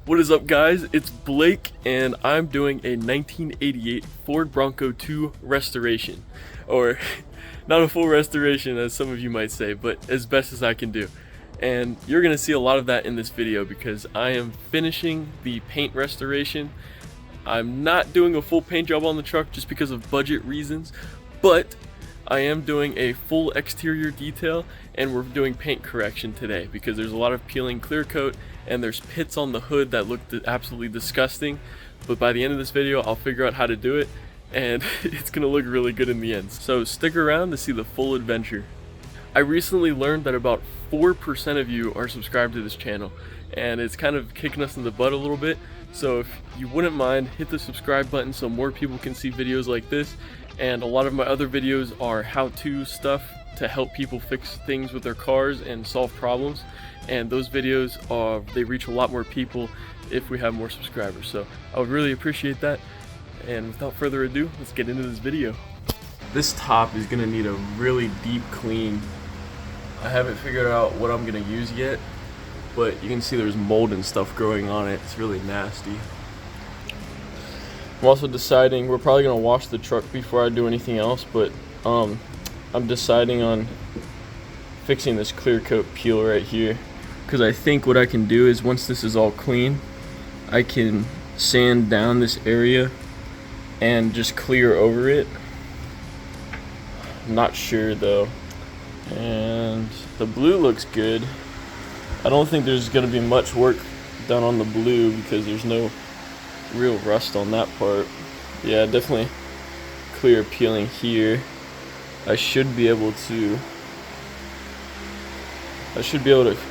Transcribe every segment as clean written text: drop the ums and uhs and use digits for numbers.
What is up, guys? It's Blake, and I'm doing a 1988 Ford Bronco II restoration. Or, not a full restoration as some of you might say, but as best as I can do. And you're going to see a lot of that in this video because I am finishing the paint restoration. I'm not doing a full paint job on the truck just because of budget reasons, but I am doing a full exterior detail, and we're doing paint correction today because there's a lot of peeling clear coat and there's pits on the hood that look absolutely disgusting. But by the end of this video, I'll figure out how to do it, and it's gonna look really good in the end. So stick around to see the full adventure. I recently learned that about 4% of you are subscribed to this channel, and it's kind of kicking us in the butt a little bit. So if you wouldn't mind, hit the subscribe button so more people can see videos like this. And a lot of my other videos are how-to stuff to help people fix things with their cars and solve problems. And those videos they reach a lot more people if we have more subscribers. So I would really appreciate that. And without further ado, let's get into this video. This top is gonna need a really deep clean. I haven't figured out what I'm gonna use yet, but you can see there's mold and stuff growing on it. It's really nasty. I'm also deciding, we're probably gonna wash the truck before I do anything else, but I'm deciding on fixing this clear coat peel right here, because I think what I can do is once this is all clean, I can sand down this area and just clear over it. I'm not sure though. And the blue looks good. I don't think there's gonna be much work done on the blue because there's no real rust on that part. Yeah, definitely clear peeling here. I should be able to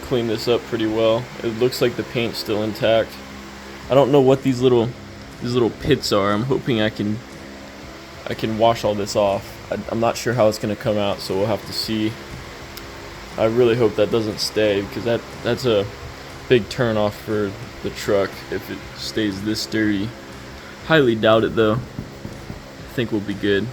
clean this up pretty well. It looks like the paint's still intact. I don't know what these little pits are. I'm hoping I can wash all this off. I'm not sure how it's gonna come out, so we'll have to see. I really hope that doesn't stay because that's a big turn off for the truck if it stays this dirty. Highly doubt it though. I think we'll be good.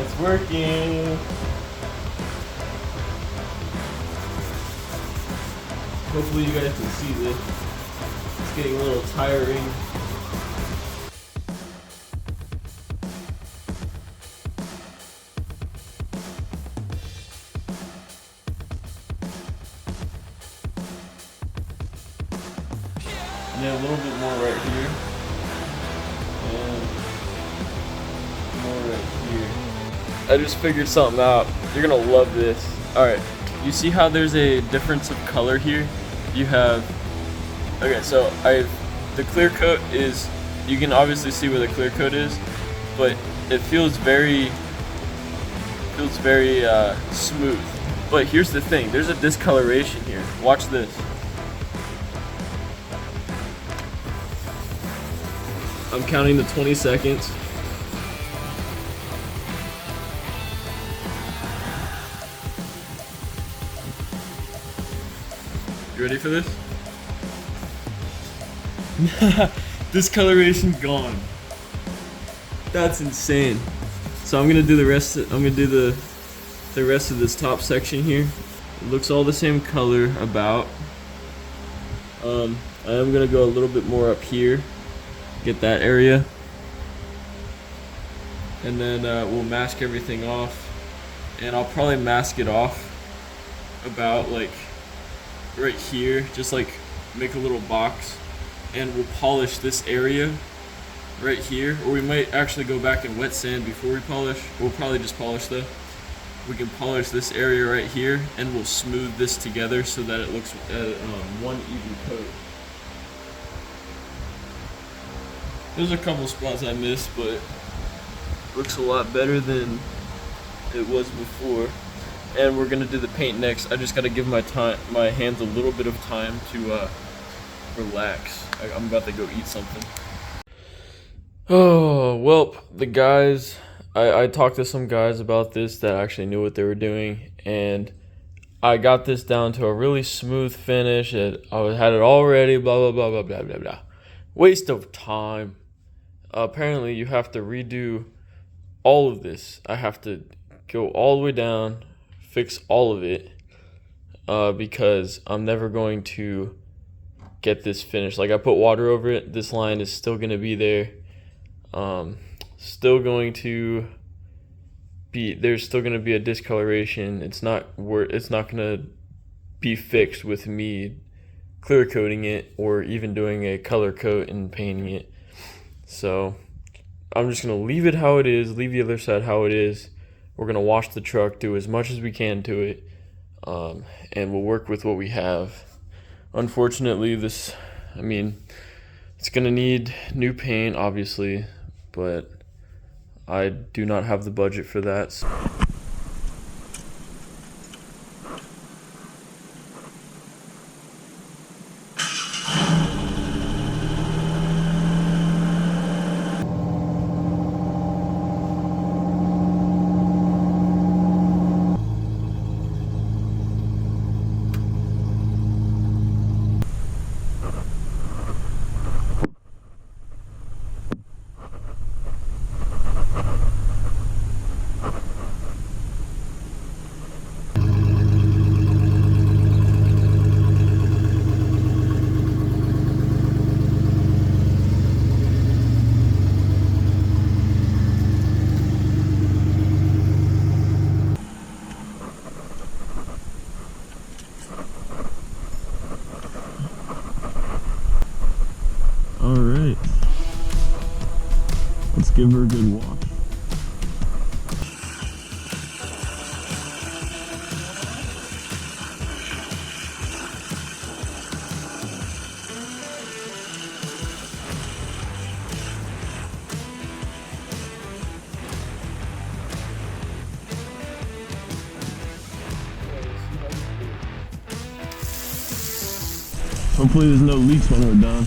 It's working. Hopefully you guys can see this. It's getting a little tiring. Yeah, a little bit more right here. And more right here. I just figured something out. You're gonna love this. Alright, you see how there's a difference of color here? You have, okay, so the clear coat is, you can obviously see where the clear coat is, but it feels very smooth. But here's the thing, there's a discoloration here. Watch this. I'm counting the 20 seconds. You ready for this? Discoloration gone. That's insane. So I'm gonna do the rest of this top section here. It looks all the same color about. I am gonna go a little bit more up here, get that area, and then we'll mask everything off. And I'll probably mask it off about like right here, just like make a little box, and we'll polish this area right here, or we might actually go back and wet sand before we polish. We'll probably just polish though. We can polish this area right here, and we'll smooth this together so that it looks one even coat. There's a couple spots I missed, but it looks a lot better than it was before. And we're gonna do the paint next. I just gotta give my hands a little bit of time to relax. I'm about to go eat something. Oh, well, the guys, I talked to some guys about this that actually knew what they were doing, and I got this down to a really smooth finish. I had it all ready, blah, blah, blah, blah, blah, blah, blah. Waste of time. Apparently, you have to redo all of this. I have to go all the way down, fix all of it, because I'm never going to get this finished. Like, I put water over it. This line is still going to be there. Still going to be, there's still going to be a discoloration. It's not going to be fixed with me clear coating it or even doing a color coat and painting it. So I'm just going to leave it how it is, leave the other side how it is. We're going to wash the truck, do as much as we can to it, and we'll work with what we have. Unfortunately, it's going to need new paint, obviously, but I do not have the budget for that. So. Alright, let's give her a good wash. Hopefully there's no leaks when we're done.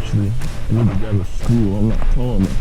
I need to grab a stool. I'm not tall enough.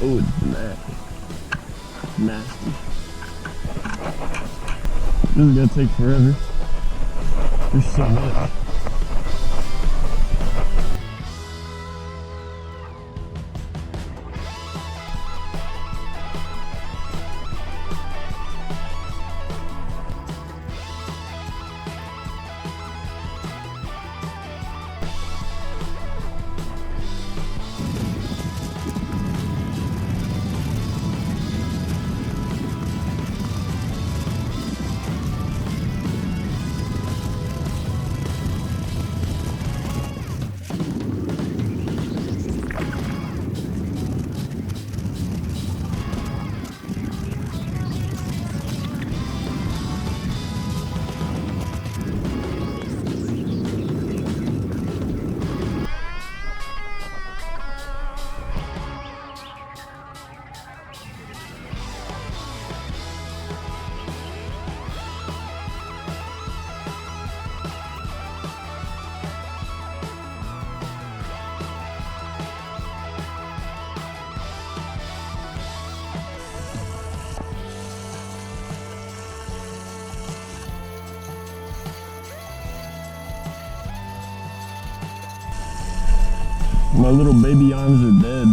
Oh, it's nasty. Nasty. This is gonna take forever. There's so much. My little baby arms are dead.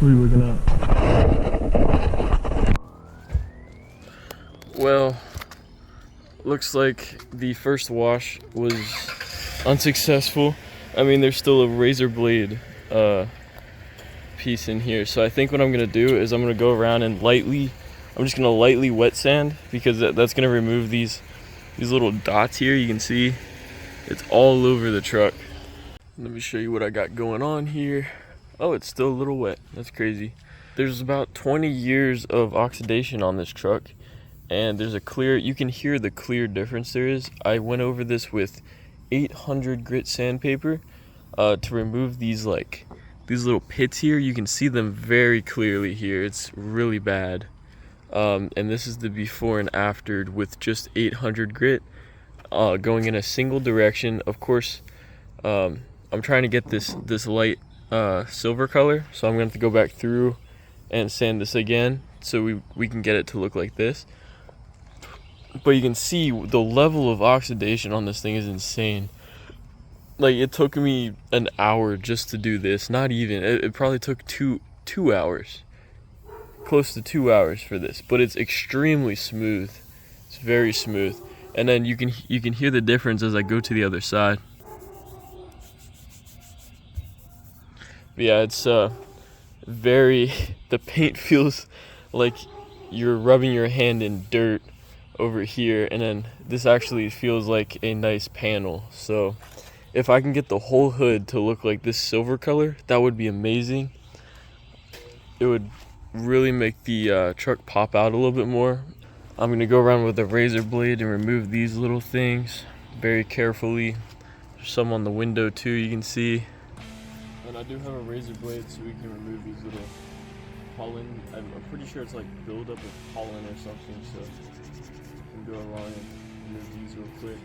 What are you looking at? Well, looks like the first wash was unsuccessful. I mean, there's still a razor blade piece in here. So I think what I'm gonna do is I'm gonna go around and I'm just gonna lightly wet sand, because that's gonna remove these little dots here. You can see it's all over the truck. Let me show you what I got going on here. Oh, it's still a little wet. That's crazy. There's about 20 years of oxidation on this truck, and there's you can hear the clear difference there is. I went over this with 800 grit sandpaper to remove these little pits here. You can see them very clearly here. It's really bad. And this is the before and after with just 800 grit, going in a single direction. Of course, I'm trying to get this light silver color, so I'm going to have to go back through and sand this again so we can get it to look like this. But you can see the level of oxidation on this thing is insane. Like, it took me an hour just to do this. Not even. It probably took two hours, close to 2 hours for this. But it's extremely smooth. It's very smooth. And then you can hear the difference as I go to the other side. But yeah, it's the paint feels like you're rubbing your hand in dirt over here, and then this actually feels like a nice panel. So if I can get the whole hood to look like this silver color, that would be amazing. It would really make the truck pop out a little bit more. I'm gonna go around with a razor blade and remove these little things very carefully. There's some on the window too, you can see. And I do have a razor blade so we can remove these little pollen. I'm pretty sure it's like buildup of pollen or something, so we can go along and remove these real quick.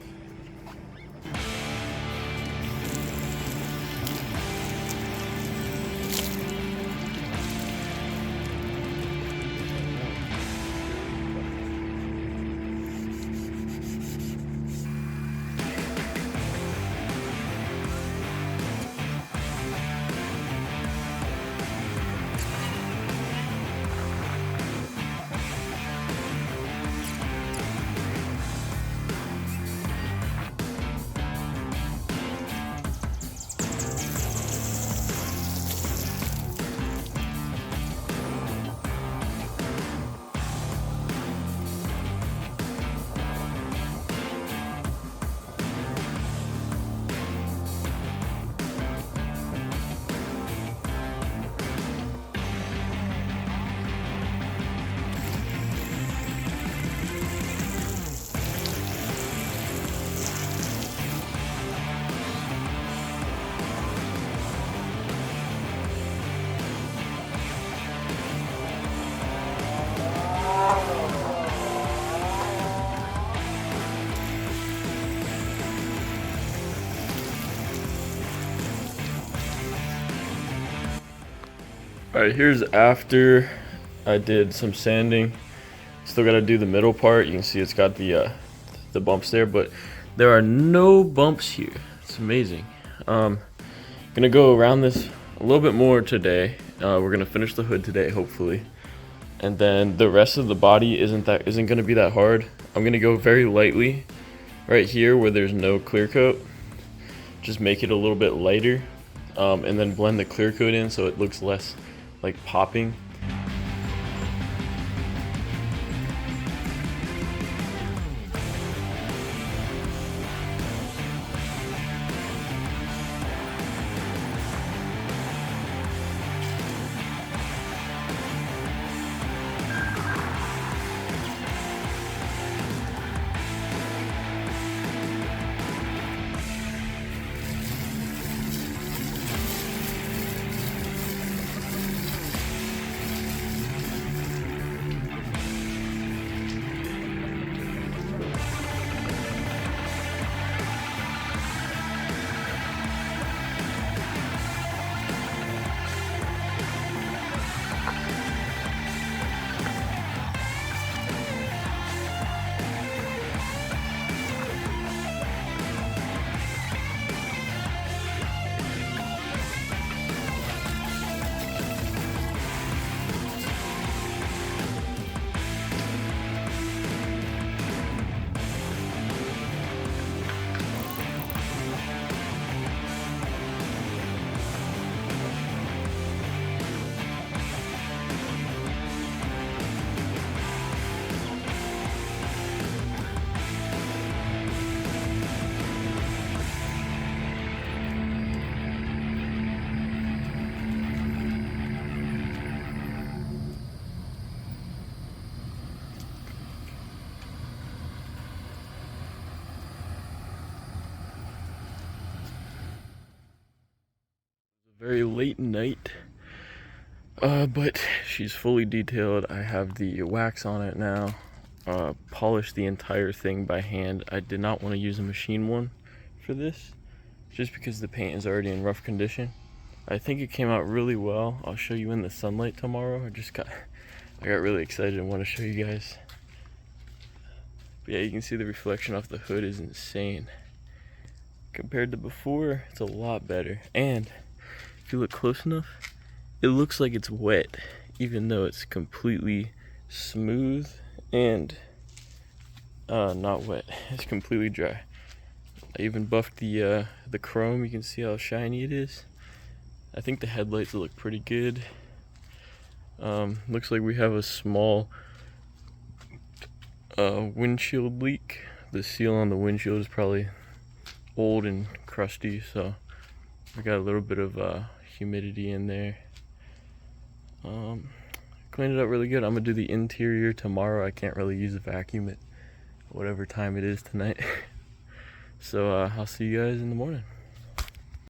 Alright, here's after I did some sanding. Still gotta do the middle part. You can see it's got the bumps there, but there are no bumps here. It's amazing. Gonna go around this a little bit more today. We're gonna finish the hood today, hopefully. And then the rest of the body isn't gonna be that hard. I'm gonna go very lightly right here where there's no clear coat. Just make it a little bit lighter, and then blend the clear coat in so it looks less like popping. Very late night, but she's fully detailed. I have the wax on it now. Polished the entire thing by hand. I did not want to use a machine one for this, just because the paint is already in rough condition. I think it came out really well. I'll show you in the sunlight tomorrow. I got really excited and want to show you guys. But yeah, you can see the reflection off the hood is insane. Compared to before, it's a lot better. And if you look close enough, it looks like it's wet, even though it's completely smooth and not wet. It's completely dry. I even buffed the chrome. You can see how shiny it is. I think the headlights look pretty good. Looks like we have a small windshield leak. The seal on the windshield is probably old and crusty, so we got a little bit of humidity in there. Cleaned it up really good. I'm gonna do the interior tomorrow. I can't really use a vacuum at whatever time it is tonight. So I'll see you guys in the morning.